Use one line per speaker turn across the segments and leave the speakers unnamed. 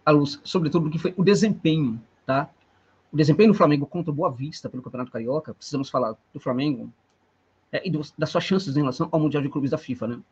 à luz, sobretudo, do que foi o desempenho, tá? O desempenho do Flamengo contra o Boa Vista pelo Campeonato Carioca. Precisamos falar do Flamengo e das suas chances em relação ao Mundial de Clubes da FIFA, né?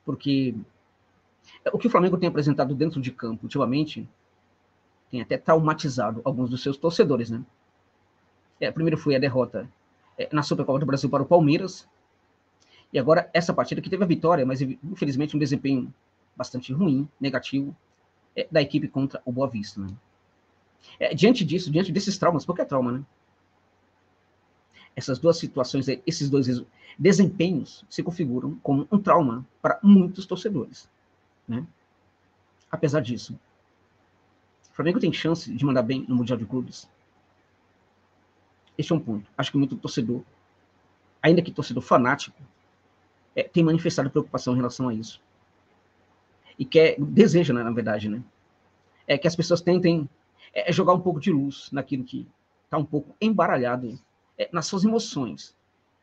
Porque o que o Flamengo tem apresentado dentro de campo ultimamente tem até traumatizado alguns dos seus torcedores, né? Primeiro foi a derrota na Supercopa do Brasil para o Palmeiras, e agora essa partida que teve a vitória, mas infelizmente um desempenho bastante ruim, negativo, da equipe contra o Boa Vista, né? Diante disso, diante desses traumas, porque é trauma, né? Essas duas situações, esses dois desempenhos se configuram como um trauma para muitos torcedores, né? Apesar disso, o Flamengo tem chance de mandar bem no Mundial de Clubes. Este é um ponto. Acho que muito torcedor, ainda que torcedor fanático, tem manifestado preocupação em relação a isso. E deseja, né, na verdade, né? Que as pessoas tentem jogar um pouco de luz naquilo que está um pouco embaralhado nas suas emoções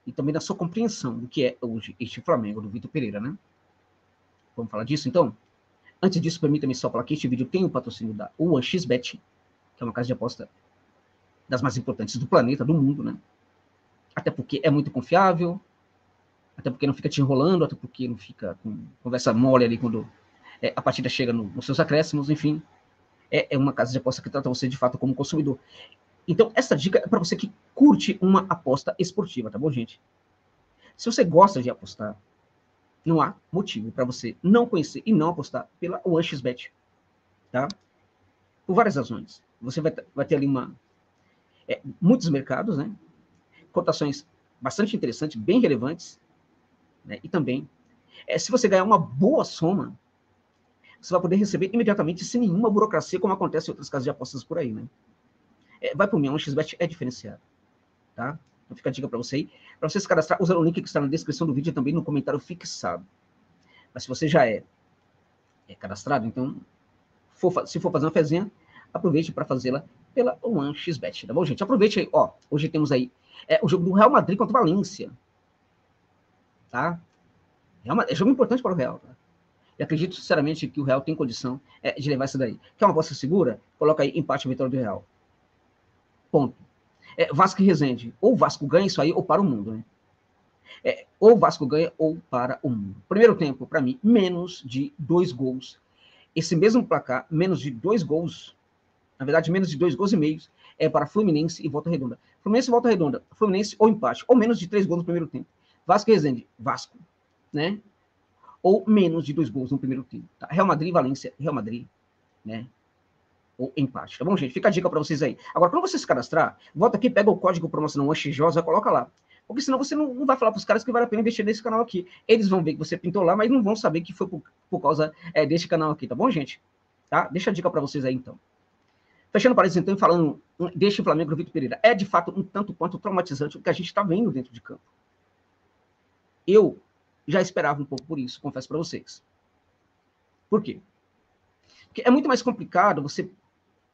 e também na sua compreensão do que é hoje este Flamengo do Vitor Pereira, né? Vamos falar disso, então? Antes disso, permita-me só falar que este vídeo tem o patrocínio da OneXBet, que é uma casa de aposta das mais importantes do planeta, do mundo, né? Até porque é muito confiável, até porque não fica te enrolando, até porque não fica com conversa mole ali quando a partida chega nos seus acréscimos, enfim. É uma casa de aposta que trata você de fato como consumidor. Então, essa dica é para você que curte uma aposta esportiva, tá bom, gente? Se você gosta de apostar, não há motivo para você não conhecer e não apostar pela OneXBet, tá? Por várias razões. Você vai ter ali muitos mercados, né? Cotações bastante interessantes, bem relevantes, né? E também, se você ganhar uma boa soma, você vai poder receber imediatamente sem nenhuma burocracia, como acontece em outras casas de apostas por aí, né? Vai por mim, a OneXBet é diferenciada, tá? Então fica a dica para você aí. Para você se cadastrar, usando o link que está na descrição do vídeo e também no comentário fixado. Mas se você já é cadastrado, então, se for fazer uma fezinha, aproveite para fazê-la pela OneXBet, tá bom, gente? Aproveite aí, ó. Hoje temos aí o jogo do Real Madrid contra o Valência, tá? É jogo importante para o Real, tá? E acredito sinceramente que o Real tem condição de levar isso daí. Quer uma aposta segura? Coloca aí empate e vitória do Real. Ponto. Vasco e Resende. Ou o Vasco ganha isso aí, ou para o mundo, né? Ou o Vasco ganha, ou para o mundo. Primeiro tempo, para mim, menos de 2 gols. Esse mesmo placar, menos de 2 gols, na verdade, menos de 2 gols e meio, para Fluminense e Volta Redonda. Fluminense e Volta Redonda, Fluminense ou empate, ou menos de 3 gols no primeiro tempo. Vasco e Resende, Vasco, né? Ou menos de 2 gols no primeiro tempo. Tá? Real Madrid, Valência, Real Madrid, né? Ou empate, tá bom, gente? Fica a dica para vocês aí. Agora, quando você se cadastrar, volta aqui, pega o código promocional XJOSA, coloca lá. Porque senão você não vai falar para os caras que vale a pena investir nesse canal aqui. Eles vão ver que você pintou lá, mas não vão saber que foi por causa deste canal aqui, tá bom, gente? Tá? Deixa a dica para vocês aí, então. Fechando parênteses, então, falando deste Flamengo do Vitor Pereira. É, de fato, um tanto quanto traumatizante o que a gente está vendo dentro de campo. Eu já esperava um pouco por isso, confesso para vocês. Por quê? Porque é muito mais complicado você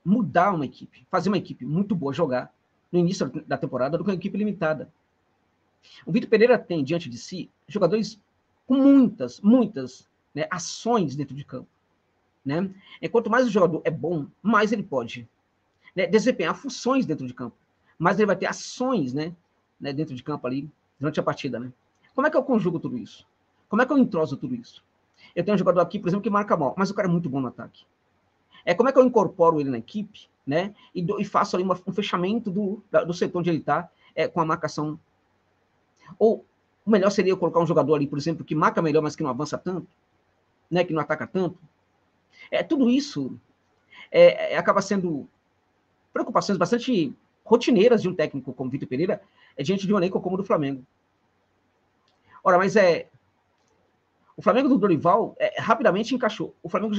mudar uma equipe, fazer uma equipe muito boa jogar no início da temporada do que uma equipe limitada. O Vitor Pereira tem diante de si jogadores com muitas ações dentro de campo. Né? Quanto mais o jogador é bom, mais ele pode desempenhar funções dentro de campo. Mais ele vai ter ações dentro de campo ali durante a partida. Né? Como é que eu conjugo tudo isso? Como é que eu entroso tudo isso? Eu tenho um jogador aqui, por exemplo, que marca mal, mas o cara é muito bom no ataque. Como é que eu incorporo ele na equipe, né? E faço ali um fechamento do setor onde ele está, com a marcação. Ou o melhor seria eu colocar um jogador ali, por exemplo, que marca melhor, mas que não avança tanto, né? Que não ataca tanto. Tudo isso acaba sendo preocupações bastante rotineiras de um técnico como Vitor Pereira diante de um elenco como o do Flamengo. Ora, mas o Flamengo do Dorival rapidamente encaixou. O Flamengo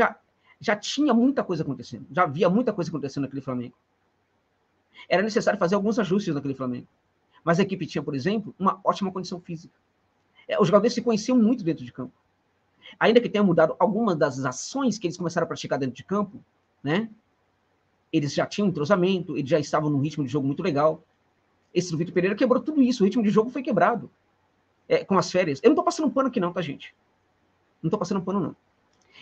já tinha muita coisa acontecendo, já havia muita coisa acontecendo naquele Flamengo. Era necessário fazer alguns ajustes naquele Flamengo. Mas a equipe tinha, por exemplo, uma ótima condição física. Os jogadores se conheciam muito dentro de campo. Ainda que tenha mudado algumas das ações que eles começaram a praticar dentro de campo, né? Eles já tinham entrosamento, eles já estavam num ritmo de jogo muito legal. Esse do Vitor Pereira quebrou tudo isso, o ritmo de jogo foi quebrado com as férias. Eu não tô passando pano aqui não, tá, gente? Não tô passando pano, não.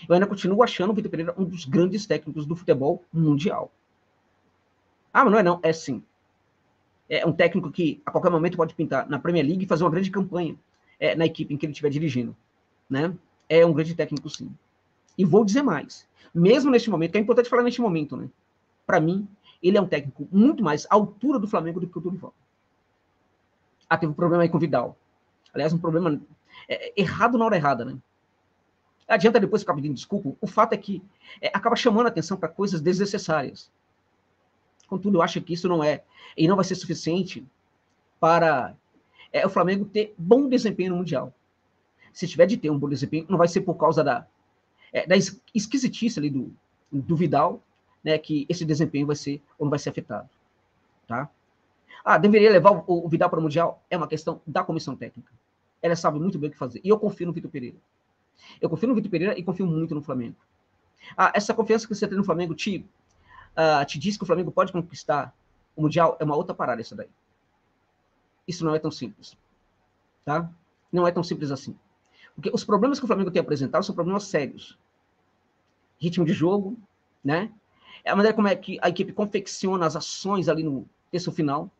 Eu ainda continuo achando o Vitor Pereira um dos grandes técnicos do futebol mundial. Ah, mas não é não, é sim. É um técnico que a qualquer momento pode pintar na Premier League e fazer uma grande campanha na equipe em que ele estiver dirigindo, né? É um grande técnico, sim. E vou dizer mais. Mesmo neste momento, que é importante falar neste momento, né? Para mim, ele é um técnico muito mais à altura do Flamengo do que o Dorival. Ah, teve um problema aí com o Vidal. Aliás, um problema errado na hora errada, né? Adianta depois ficar pedindo desculpa. O fato é que acaba chamando a atenção para coisas desnecessárias. Contudo, eu acho que isso não é, e não vai ser suficiente para o Flamengo ter bom desempenho no Mundial. Se tiver de ter um bom desempenho, não vai ser por causa da esquisitice ali do Vidal, né, que esse desempenho vai ser ou não vai ser afetado. Tá? Ah, deveria levar o Vidal para o Mundial? É uma questão da comissão técnica. Ela sabe muito bem o que fazer. E eu confio no Vitor Pereira. Eu confio no Vitor Pereira e confio muito no Flamengo. Ah, essa confiança que você tem no Flamengo te diz que o Flamengo pode conquistar o Mundial? É uma outra parada essa daí. Isso não é tão simples. Tá? Não é tão simples assim. Porque os problemas que o Flamengo tem apresentado são problemas sérios. Ritmo de jogo, né? É a maneira como é que a equipe confecciona as ações ali no terço final.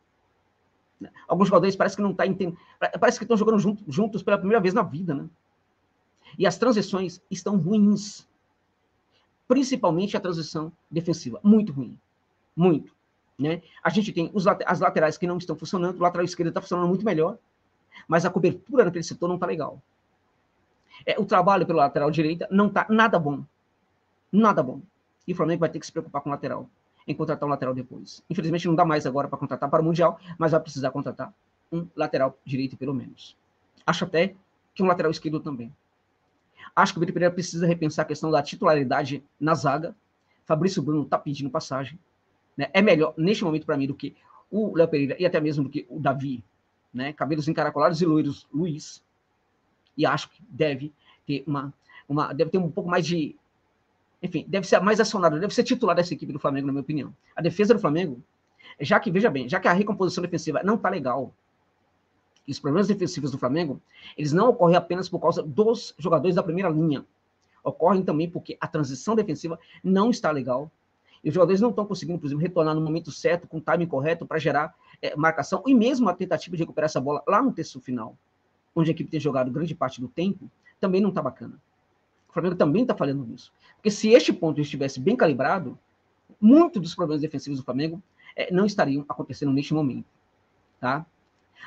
Alguns jogadores parece que não tá entendendo, parece que estão jogando juntos pela primeira vez na vida, né? E as transições estão ruins. Principalmente a transição defensiva, muito ruim. Muito. Né? A gente tem as laterais que não estão funcionando, o lateral esquerdo está funcionando muito melhor, mas a cobertura naquele setor não está legal. O trabalho pela lateral direita não está nada bom. Nada bom. E o Flamengo vai ter que se preocupar com o lateral, em contratar um lateral depois. Infelizmente não dá mais agora para contratar para o Mundial, mas vai precisar contratar um lateral direito pelo menos. Acho até que um lateral esquerdo também. Acho que o Vitor Pereira precisa repensar a questão da titularidade na zaga. Fabrício Bruno está pedindo passagem. Né? É melhor, neste momento, para mim, do que o Léo Pereira e até mesmo do que o Davi. Né? Cabelos encaracolados e loiros Luiz. E acho que deve ter deve ter um pouco mais de... Enfim, deve ser mais acionado, deve ser titular dessa equipe do Flamengo, na minha opinião. A defesa do Flamengo, já que, veja bem, já que a recomposição defensiva não está legal, e os problemas defensivos do Flamengo, eles não ocorrem apenas por causa dos jogadores da primeira linha. Ocorrem também porque a transição defensiva não está legal. E os jogadores não estão conseguindo, por exemplo, retornar no momento certo, com o timing correto, para gerar marcação, e mesmo a tentativa de recuperar essa bola lá no terço final, onde a equipe tem jogado grande parte do tempo, também não está bacana. O Flamengo também está falhando nisso. Porque se este ponto estivesse bem calibrado, muitos dos problemas defensivos do Flamengo não estariam acontecendo neste momento. Tá?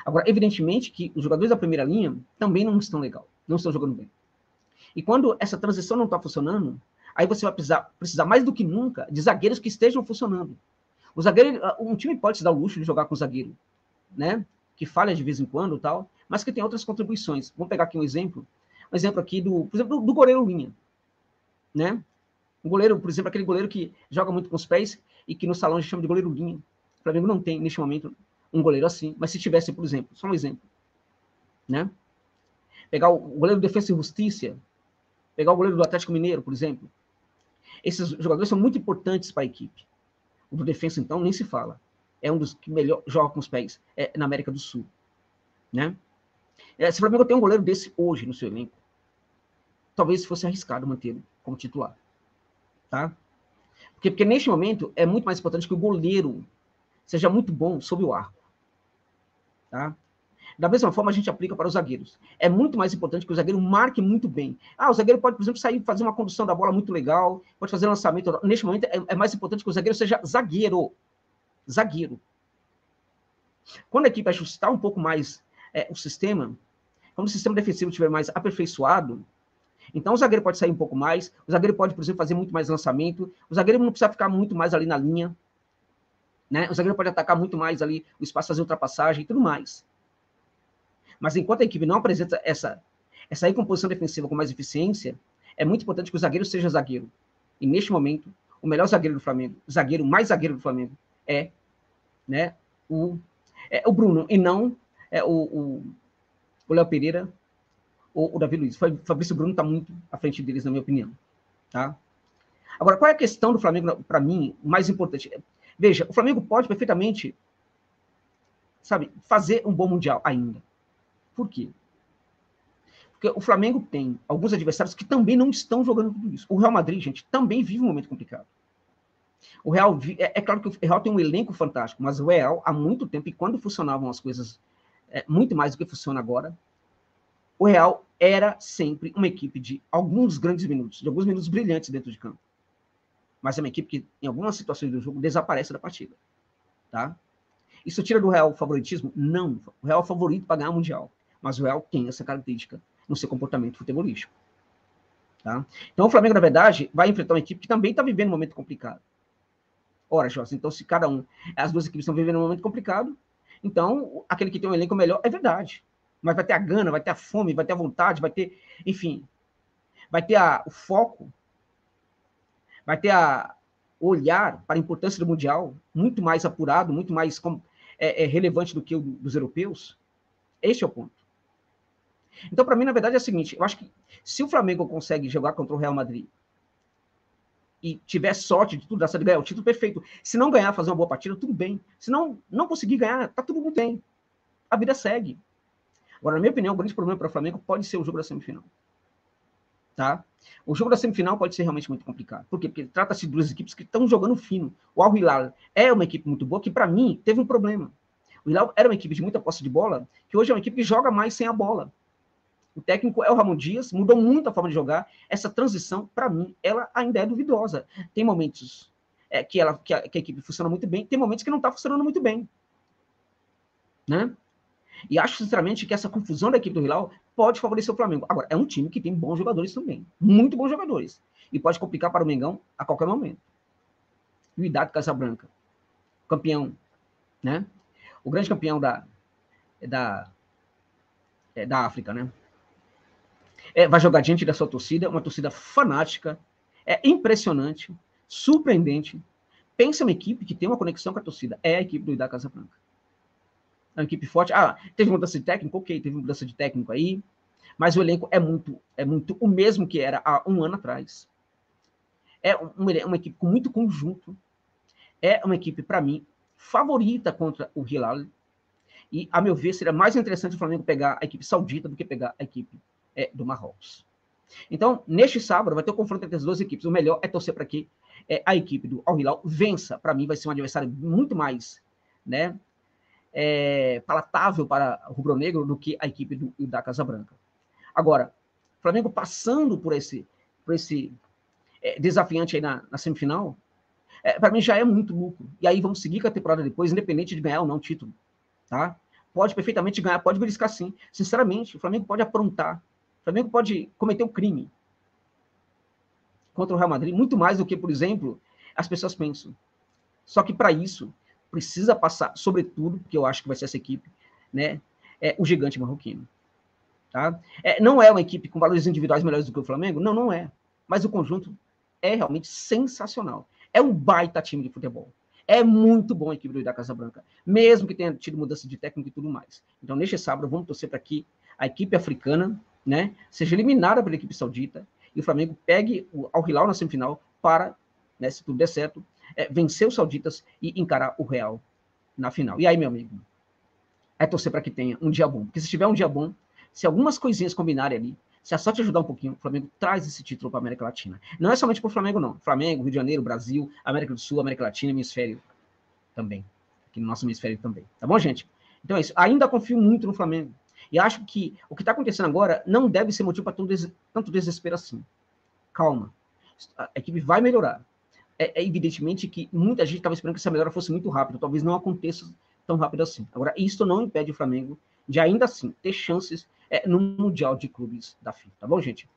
Agora, evidentemente que os jogadores da primeira linha também não estão legal, não estão jogando bem. E quando essa transição não está funcionando, aí você vai precisar mais do que nunca de zagueiros que estejam funcionando. O zagueiro, um time pode se dar o luxo de jogar com zagueiro, né? Que falha de vez em quando e tal, mas que tem outras contribuições. Vamos pegar aqui um exemplo aqui por exemplo, do goleiro linha, né? Um goleiro, por exemplo, aquele goleiro que joga muito com os pés e que no salão a gente chama de goleiro linha. O Flamengo não tem, neste momento, um goleiro assim, mas se tivesse, por exemplo, só um exemplo, né? Pegar o goleiro do Defensa e Justiça, pegar o goleiro do Atlético Mineiro, por exemplo. Esses jogadores são muito importantes para a equipe. O do Defensa, então, nem se fala. É um dos que melhor joga com os pés na América do Sul, né? Se o Flamengo tem um goleiro desse hoje no seu elenco, talvez fosse arriscado mantê-lo como titular, tá? Porque neste momento é muito mais importante que o goleiro seja muito bom sob o arco, tá? Da mesma forma, a gente aplica para os zagueiros. É muito mais importante que o zagueiro marque muito bem. O zagueiro pode, por exemplo, sair fazer uma condução da bola muito legal, pode fazer lançamento. Neste momento, é mais importante que o zagueiro seja zagueiro. Zagueiro. Quando a equipe ajustar um pouco mais o sistema, quando o sistema defensivo estiver mais aperfeiçoado, então o zagueiro pode sair um pouco mais, o zagueiro pode, por exemplo, fazer muito mais lançamento, o zagueiro não precisa ficar muito mais ali na linha, né? O zagueiro pode atacar muito mais ali o espaço, fazer ultrapassagem e tudo mais. Mas enquanto a equipe não apresenta essa recomposição defensiva com mais eficiência, é muito importante que o zagueiro seja zagueiro. E neste momento, o melhor zagueiro do Flamengo, mais zagueiro do Flamengo, né, o Bruno, e não o Léo Pereira ou o Davi Luiz. O Fabrício Bruno está muito à frente deles, na minha opinião. Tá? Agora, qual é a questão do Flamengo, para mim, mais importante? Veja, o Flamengo pode perfeitamente, fazer um bom Mundial ainda. Por quê? Porque o Flamengo tem alguns adversários que também não estão jogando tudo isso. O Real Madrid, gente, também vive um momento complicado. O Real, é claro que o Real tem um elenco fantástico, mas o Real, há muito tempo, e quando funcionavam as coisas muito mais do que funciona agora, o Real era sempre uma equipe de alguns grandes minutos, de alguns minutos brilhantes dentro de campo. Mas é uma equipe que, em algumas situações do jogo, desaparece da partida. Tá? Isso tira do Real o favoritismo? Não. O Real é o favorito para ganhar o Mundial. Mas o Real tem essa característica no seu comportamento futebolístico. Tá? Então o Flamengo, na verdade, vai enfrentar uma equipe que também está vivendo um momento complicado. Ora, Jorge, então se cada um, as duas equipes estão vivendo um momento complicado, então aquele que tem um elenco melhor é verdade. Mas vai ter a gana, vai ter a fome, vai ter a vontade, vai ter, enfim, vai ter o foco, vai ter o olhar para a importância do Mundial muito mais apurado, muito mais relevante do que o dos europeus. Esse é o ponto. Então, para mim, na verdade, é o seguinte, eu acho que se o Flamengo consegue jogar contra o Real Madrid e tiver sorte de tudo, de ganhar o título, perfeito. Se não ganhar, fazer uma boa partida, tudo bem. Se não conseguir ganhar, tá tudo muito bem. A vida segue. Agora, na minha opinião, o grande problema para o Flamengo pode ser o jogo da semifinal. Tá? O jogo da semifinal pode ser realmente muito complicado. Por quê? Porque trata-se de duas equipes que estão jogando fino. O Al Hilal é uma equipe muito boa, que para mim teve um problema. O Hilal era uma equipe de muita posse de bola, que hoje é uma equipe que joga mais sem a bola. O técnico é o Ramon Dias, mudou muito a forma de jogar. Essa transição, para mim, ela ainda é duvidosa. Tem momentos que a equipe funciona muito bem, tem momentos que não está funcionando muito bem. Né? E acho, sinceramente, que essa confusão da equipe do Hilal pode favorecer o Flamengo. Agora, é um time que tem bons jogadores também. Muito bons jogadores. E pode complicar para o Mengão a qualquer momento. E o Wydad Casablanca, campeão, né? O grande campeão da África, né? Vai jogar diante da sua torcida, uma torcida fanática, impressionante, surpreendente. Pensa uma equipe que tem uma conexão com a torcida. É a equipe do Wydad Casablanca. É uma equipe forte. Teve mudança de técnico? Ok, teve mudança de técnico aí, mas o elenco é muito o mesmo que era há um ano atrás. É uma equipe com muito conjunto. É uma equipe, para mim, favorita contra o Hilal. E, a meu ver, seria mais interessante o Flamengo pegar a equipe saudita do que pegar a equipe do Marrocos. Então, neste sábado, vai ter o confronto entre as duas equipes. O melhor é torcer para que a equipe do Al Hilal vença. Para mim, vai ser um adversário muito mais, né, palatável para o rubro-negro do que a equipe da Casablanca. Agora, o Flamengo passando por esse desafiante aí na semifinal, para mim já é muito lucro. E aí vamos seguir com a temporada depois, independente de ganhar ou não o título. Tá? Pode perfeitamente ganhar, pode beliscar sim. Sinceramente, o Flamengo pode aprontar. O Flamengo pode cometer um crime contra o Real Madrid, muito mais do que, por exemplo, as pessoas pensam. Só que para isso, precisa passar, sobretudo, porque eu acho que vai ser essa equipe, né, o gigante marroquino. Tá? Não é uma equipe com valores individuais melhores do que o Flamengo? Não, não é. Mas o conjunto é realmente sensacional. É um baita time de futebol. É muito bom a equipe do Wydad Casablanca, mesmo que tenha tido mudança de técnico e tudo mais. Então, neste sábado, vamos torcer para que a equipe africana, né, seja eliminada pela equipe saudita e o Flamengo pegue o Al Hilal na semifinal para, né, se tudo der certo, vencer os sauditas e encarar o Real na final. E aí, meu amigo, é torcer para que tenha um dia bom. Porque se tiver um dia bom, se algumas coisinhas combinarem ali, se a sorte ajudar um pouquinho, o Flamengo traz esse título para a América Latina. Não é somente para o Flamengo, não. Flamengo, Rio de Janeiro, Brasil, América do Sul, América Latina, hemisfério também. Aqui no nosso hemisfério também. Tá bom, gente? Então é isso. Ainda confio muito no Flamengo. E acho que o que está acontecendo agora não deve ser motivo para tanto desespero assim. Calma. A equipe vai melhorar. Evidentemente que muita gente estava esperando que essa melhora fosse muito rápida. Talvez não aconteça tão rápido assim. Agora, isso não impede o Flamengo de ainda assim ter chances no Mundial de Clubes da FIFA. Tá bom, gente?